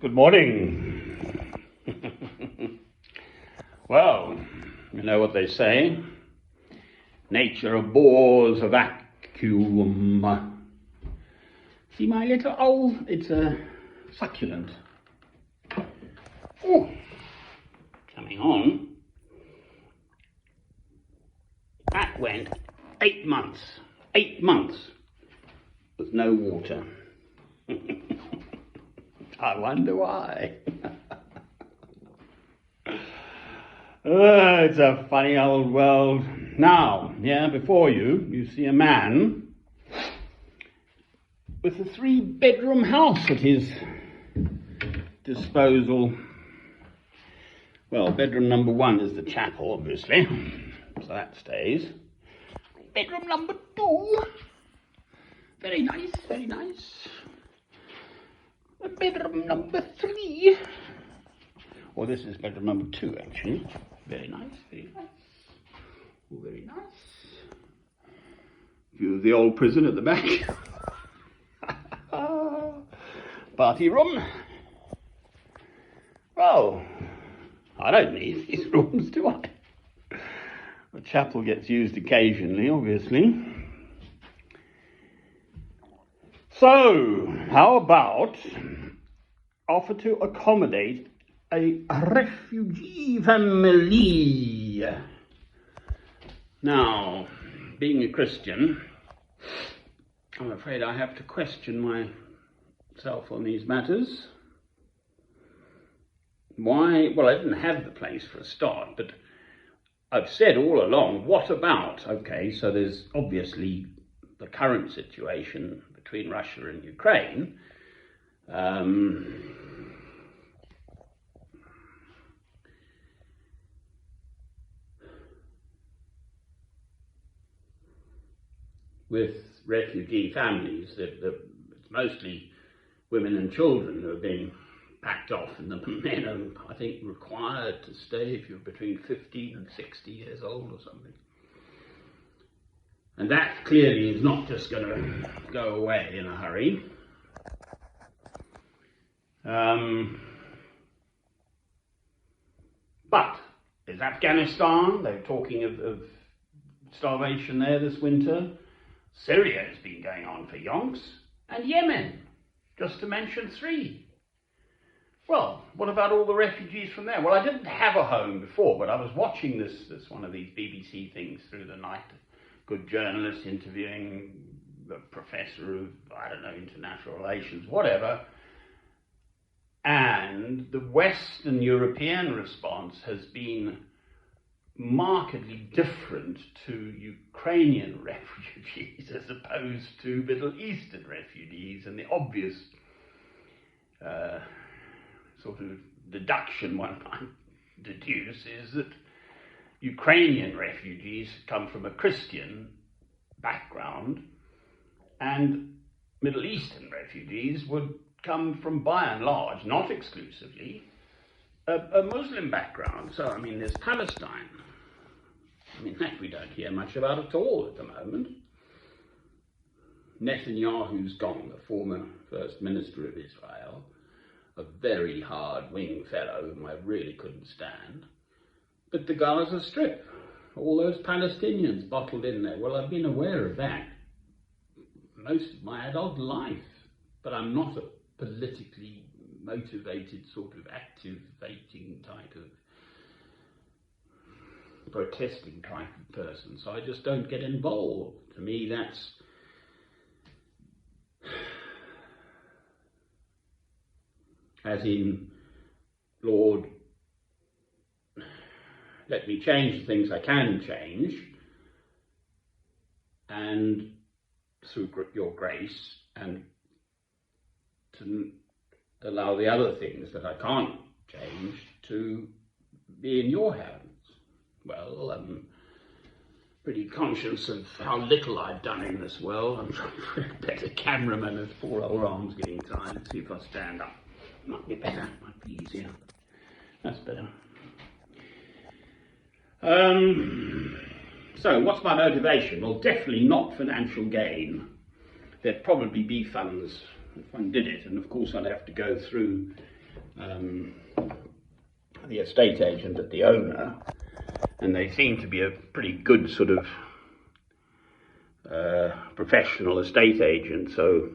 Good morning. Well, you know what they say. Nature abhors a vacuum. See my little it's a succulent. Oh, coming on. That went 8 months. 8 months with no water. I wonder why. It's a funny old world. Now, here before you see a man with a 3-bedroom house at his disposal. Well, bedroom number 1 is the chapel, obviously, so that stays. Bedroom number 2, very nice, very nice. Bedroom number 3. Well, this is bedroom number 2, actually. Very nice, very nice. Oh, very nice. View of the old prison at the back. Party room. Well, I don't need these rooms, do I? The chapel gets used occasionally, obviously. So, how about offer to accommodate a refugee family? Now, being a Christian, I'm afraid I have to question myself on these matters. Why? Well, I didn't have the place for a start, but I've said all along, what about? Okay, so there's obviously the current situation between Russia and Ukraine. With refugee families, it's mostly women and children who are being packed off, and the men are, I think, required to stay if you're between 15 and 60 years old or something. And that clearly is not just going to go away in a hurry. But is Afghanistan, they're talking of starvation there this winter. Syria has been going on for yonks, and Yemen, just to mention 3. Well, what about all the refugees from there? Well, I didn't have a home before, but I was watching this one of these BBC things through the night. Good journalist interviewing the professor of, I don't know, international relations, whatever. And the Western European response has been markedly different to Ukrainian refugees as opposed to Middle Eastern refugees. And the obvious sort of deduction one might deduce is that Ukrainian refugees come from a Christian background, and Middle Eastern refugees would come from, by and large, not exclusively, a Muslim background. So, I mean, there's Palestine. I mean, that we don't hear much about at all at the moment. Netanyahu's gone, the former First Minister of Israel, a very hard-wing fellow whom I really couldn't stand. But the Gaza Strip, all those Palestinians bottled in there. Well, I've been aware of that most of my adult life, but I'm not a politically motivated sort of activating type of protesting type of person, so I just don't get involved. To me, that's as in, Lord, let me change the things I can change, and through your grace, and to allow the other things that I can't change to be in your hands. Well, I'm pretty conscious of how little I've done in this world. I'm trying for a better cameraman as poor old arm's getting tired. See if I stand up. Might be better, might be easier. That's better. So what's my motivation? Well, definitely not financial gain. There'd probably be funds if one did it, and of course I'd have to go through the estate agent and the owner, and they seem to be a pretty good sort of professional estate agent, so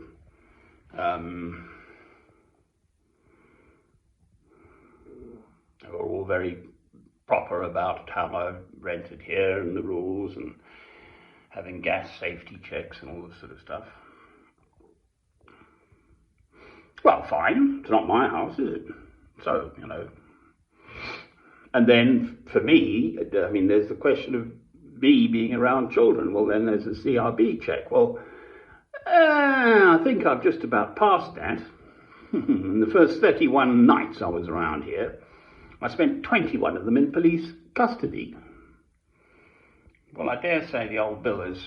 they were all very proper about how I rented here and the rules and having gas safety checks and all this sort of stuff. Well, fine, it's not my house, is it? So, you know. And then, for me, I mean, there's the question of me being around children. Well, then there's a CRB check. Well, I think I've just about passed that. In the first 31 nights I was around here, I spent 21 of them in police custody. Well, I dare say the old bill has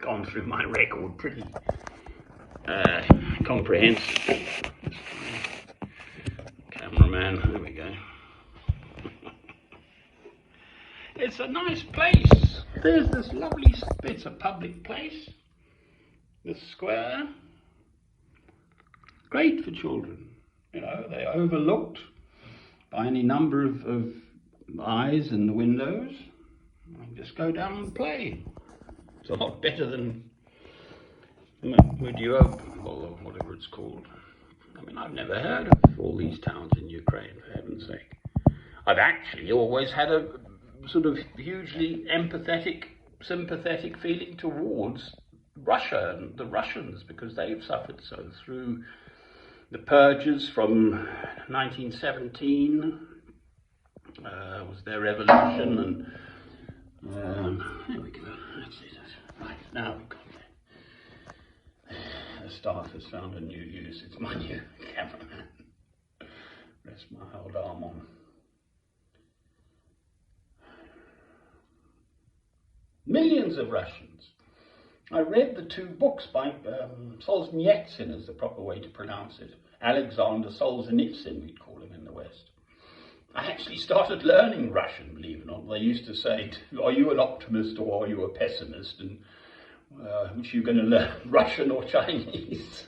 gone through my record pretty comprehensive. Cameraman, there we go. It's a nice place. There's this lovely, it's a public place. This square. Great for children. You know, they're overlooked by any number of eyes in the windows. I can just go down and play. It's a lot better than Mediopa, or whatever it's called. I mean, I've never heard of all these towns in Ukraine, for heaven's sake. I've actually always had a sort of hugely empathetic, sympathetic feeling towards Russia and the Russians, because they've suffered so through the purges from 1917, was their revolution, and there we go, that's it. Right, now we've got there. The staff has found a new use. It's my new cameraman. Rest my old arm on. Millions of Russians. I read the two books by Solzhenitsyn, is the proper way to pronounce it. Alexander Solzhenitsyn, we'd call him in the West. I actually started learning Russian, believe it or not. They used to say, are you an optimist or are you a pessimist? And which are you going to learn, Russian or Chinese?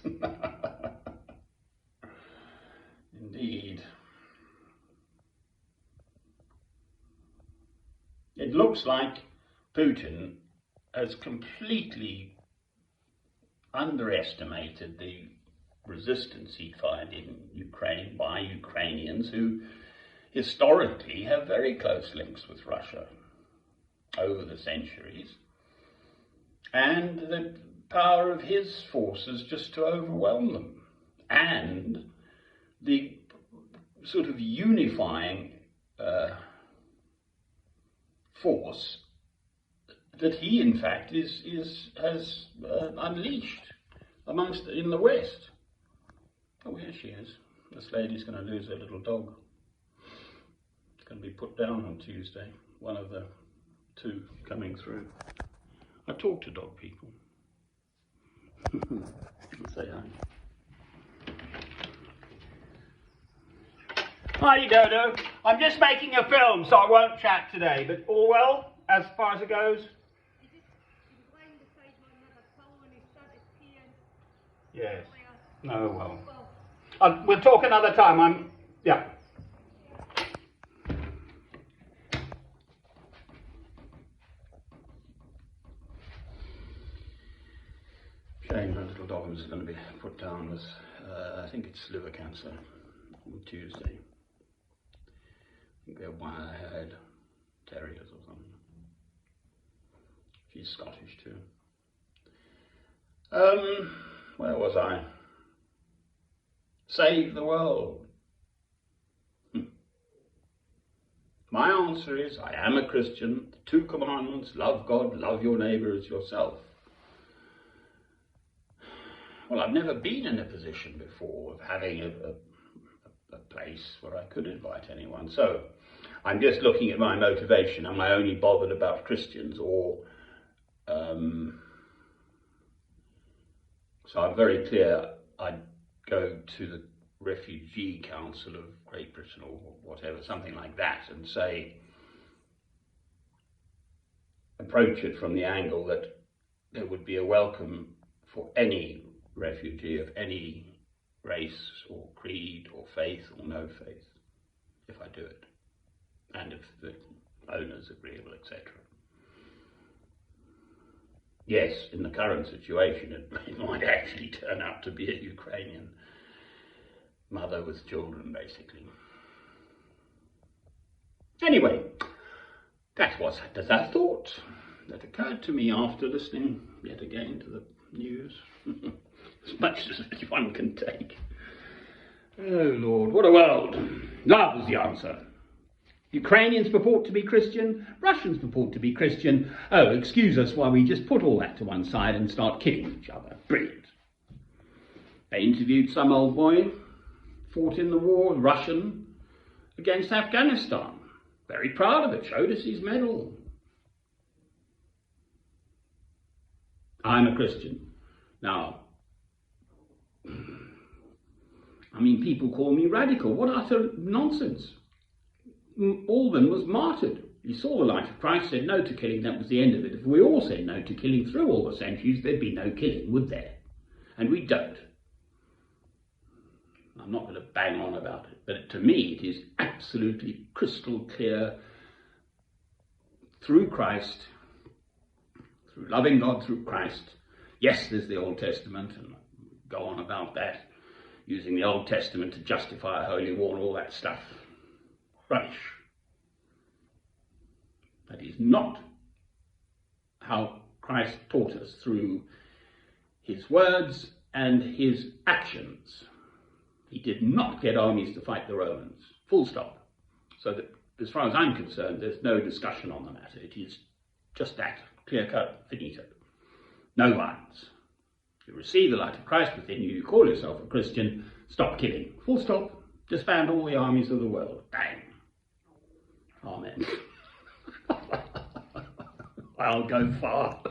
Indeed. It looks like Putin has completely underestimated the resistance he'd find in Ukraine by Ukrainians who historically have very close links with Russia over the centuries, and the power of his forces just to overwhelm them, and the sort of unifying force that he, in fact, has unleashed in the West. Oh, here she is. This lady's going to lose her little dog. It's going to be put down on Tuesday. One of the two coming through. I talk to dog people. Say hi. Hi, Dodo. I'm just making a film, so I won't chat today. But all well, as far as it goes. Yes. No, well. We'll talk another time. Yeah. Shame her little dog was going to be put down with, I think it's liver cancer on Tuesday. I think they're wire-haired terriers or something. She's Scottish too. Where was I? Save the world. My answer is, I am a Christian. The two commandments, love God, love your neighbour as yourself. Well, I've never been in a position before of having a place where I could invite anyone. So I'm just looking at my motivation. Am I only bothered about Christians, or so I'm very clear I'd go to the Refugee Council of Great Britain or whatever, something like that, and say, approach it from the angle that there would be a welcome for any refugee of any race or creed or faith or no faith, if I do it, and if the owner's agreeable, etc. Yes, in the current situation, it might actually turn out to be a Ukrainian mother with children, basically. Anyway, that was a thought that occurred to me after listening yet again to the news, as much as one can take. Oh Lord, what a world. Love was the answer. Ukrainians purport to be Christian, Russians purport to be Christian. Oh, excuse us while we just put all that to one side and start killing each other. Brilliant. They interviewed some old boy, fought in the war, Russian, against Afghanistan. Very proud of it, showed us his medal. I'm a Christian. Now, I mean, people call me radical. What utter nonsense. Alban was martyred. He saw the light of Christ, said no to killing, that was the end of it. If we all said no to killing through all the centuries, there'd be no killing, would there? And we don't. I'm not going to bang on about it, but to me it is absolutely crystal clear through Christ, through loving God through Christ. Yes, there's the Old Testament, and go on about that, using the Old Testament to justify a holy war and all that stuff. Rubbish. That is not how Christ taught us through his words and his actions. He did not get armies to fight the Romans. Full stop. So that, as far as I'm concerned, there's no discussion on the matter. It is just that, clear-cut, finito. No violence. You receive the light of Christ within you, you call yourself a Christian, stop killing. Full stop. Disband all the armies of the world. Bang. Amen. I'll go far.